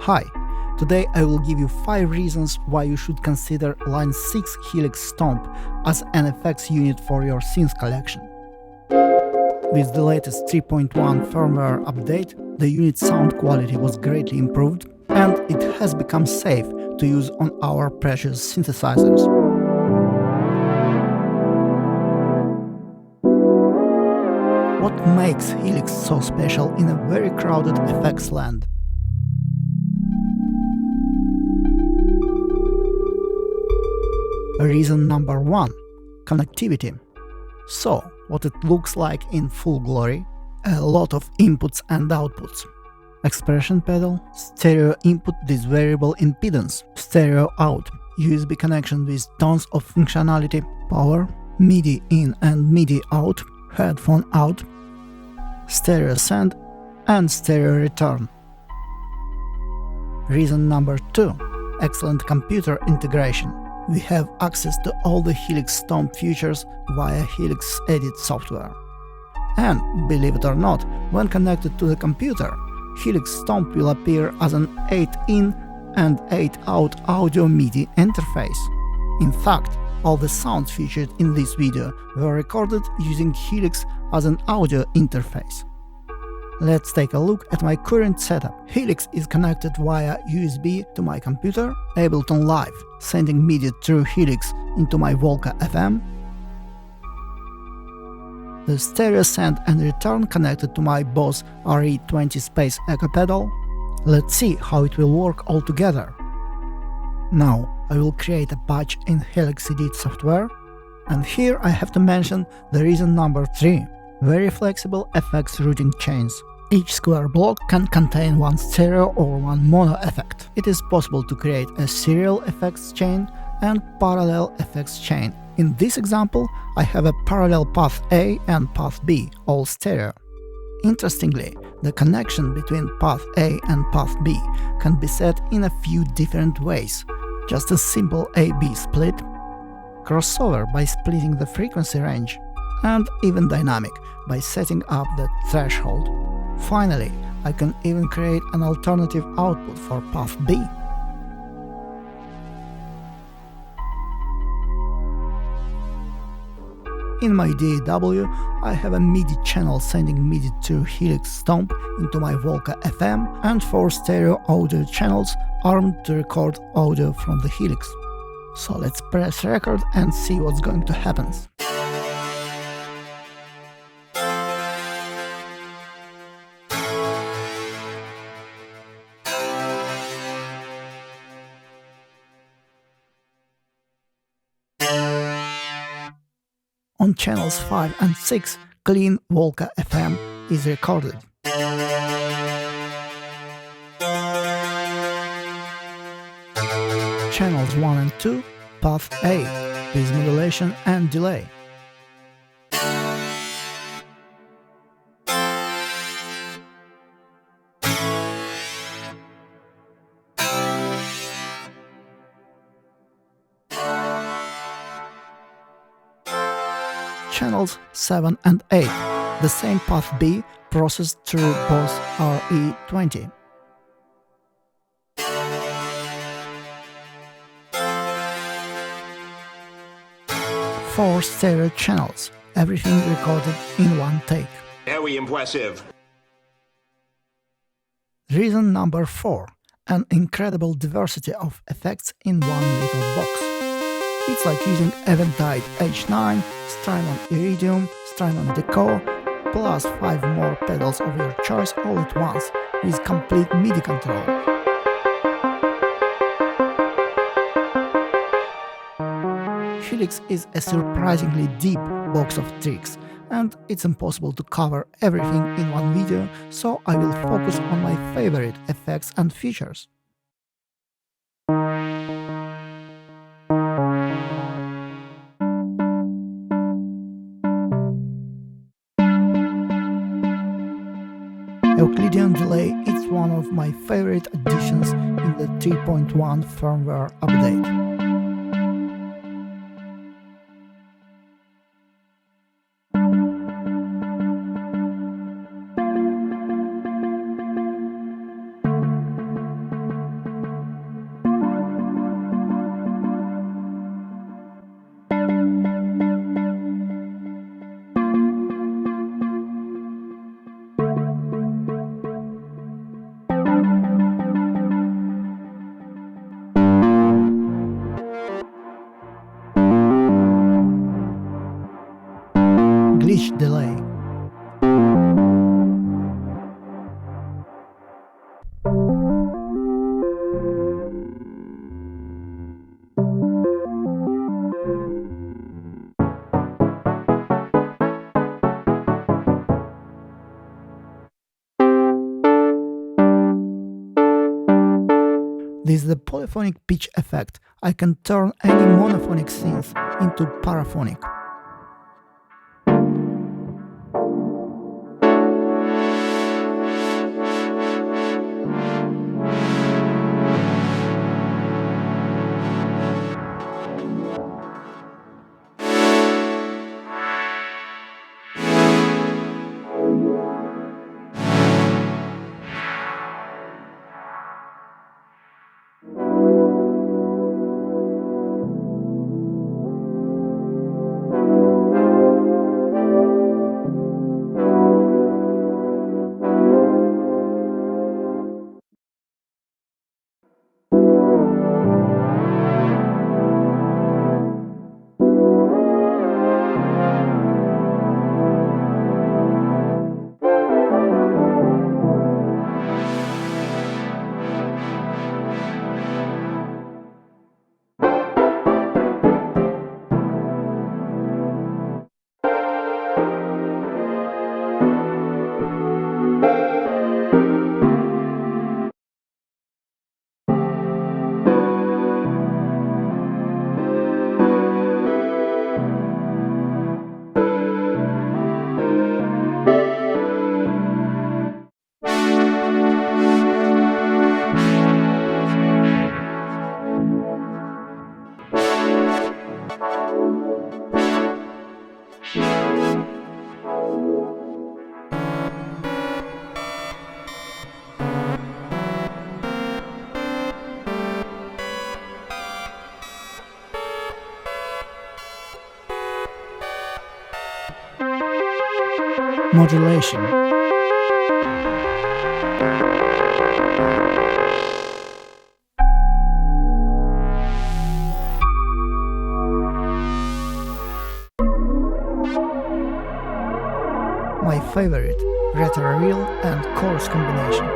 Hi! Today I will give you 5 reasons why you should consider Line6 Helix Stomp as an effects unit for your synth collection. With the latest 3.1 firmware update, the unit's sound quality was greatly improved and it has become safe to use on our precious synthesizers. What makes Helix so special in a very crowded effects land? Reason number 1. Connectivity. So, what it looks like in full glory: a lot of inputs and outputs. Expression pedal, stereo input with variable impedance, stereo out, USB connection with tons of functionality, power, MIDI in and MIDI out, headphone out, stereo send and stereo return. Reason number 2. Excellent computer integration. We have access to all the Helix Stomp features via Helix Edit software. And, believe it or not, when connected to the computer, Helix Stomp will appear as an 8-in and 8-out audio MIDI interface. In fact, all the sounds featured in this video were recorded using Helix as an audio interface. Let's take a look at my current setup. Helix is connected via USB to my computer, Ableton Live, sending MIDI through Helix into my Volca FM, the stereo send and return connected to my Boss RE20 Space Echo pedal. Let's see how it will work all together. Now I will create a patch in Helix Edit software, and here I have to mention the reason number 3. Very flexible effects routing chains. Each square block can contain one stereo or one mono effect. It is possible to create a serial effects chain and parallel effects chain. In this example, I have a parallel path A and path B, all stereo. Interestingly, the connection between path A and path B can be set in a few different ways. Just a simple A-B split, crossover by splitting the frequency range, and even dynamic by setting up the threshold. Finally, I can even create an alternative output for path B. In my DAW, I have a MIDI channel sending MIDI through Helix Stomp into my Volca FM and 4 stereo audio channels armed to record audio from the Helix. So let's press record and see what's going to happen. On channels 5 and 6, clean Volca FM is recorded. Channels 1 and 2, path A, with modulation and delay. Channels 7 and 8, the same path B processed through Boss RE20. Four stereo channels, everything recorded in one take. Very impressive. Reason number 4. An incredible diversity of effects in one little box. It's like using Eventide H9, Strymon Iridium, Strymon Deco, plus 5 more pedals of your choice all at once, with complete MIDI control. Helix is a surprisingly deep box of tricks, and it's impossible to cover everything in one video, so I will focus on my favorite effects and features. Euclidean delay is one of my favorite additions in the 3.1 firmware update. delay. This is the polyphonic pitch effect. I can turn any monophonic synth into paraphonic. Modulation. My favorite, retro reel and chorus combination.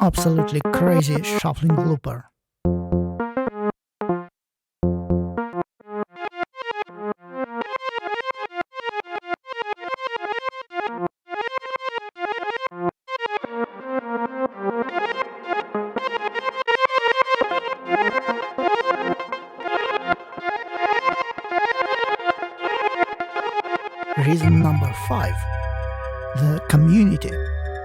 Absolutely crazy shuffling looper. Reason number 5. The community.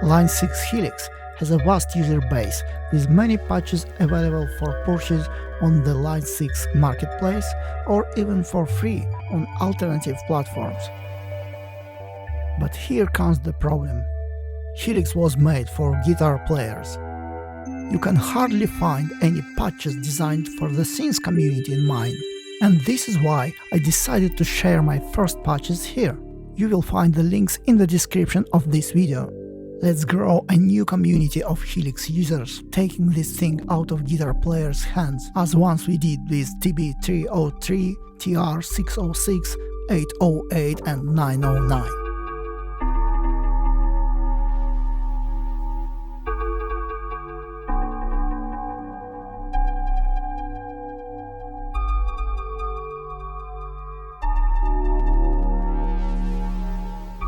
Line6 Helix has a vast user base with many patches available for purchase on the Line6 marketplace or even for free on alternative platforms. But here comes the problem. Helix was made for guitar players. You can hardly find any patches designed for the synth community in mind. And this is why I decided to share my first patches here. You will find the links in the description of this video. Let's grow a new community of Helix users, taking this thing out of guitar players' hands, as once we did with TB303, TR606, 808 and 909.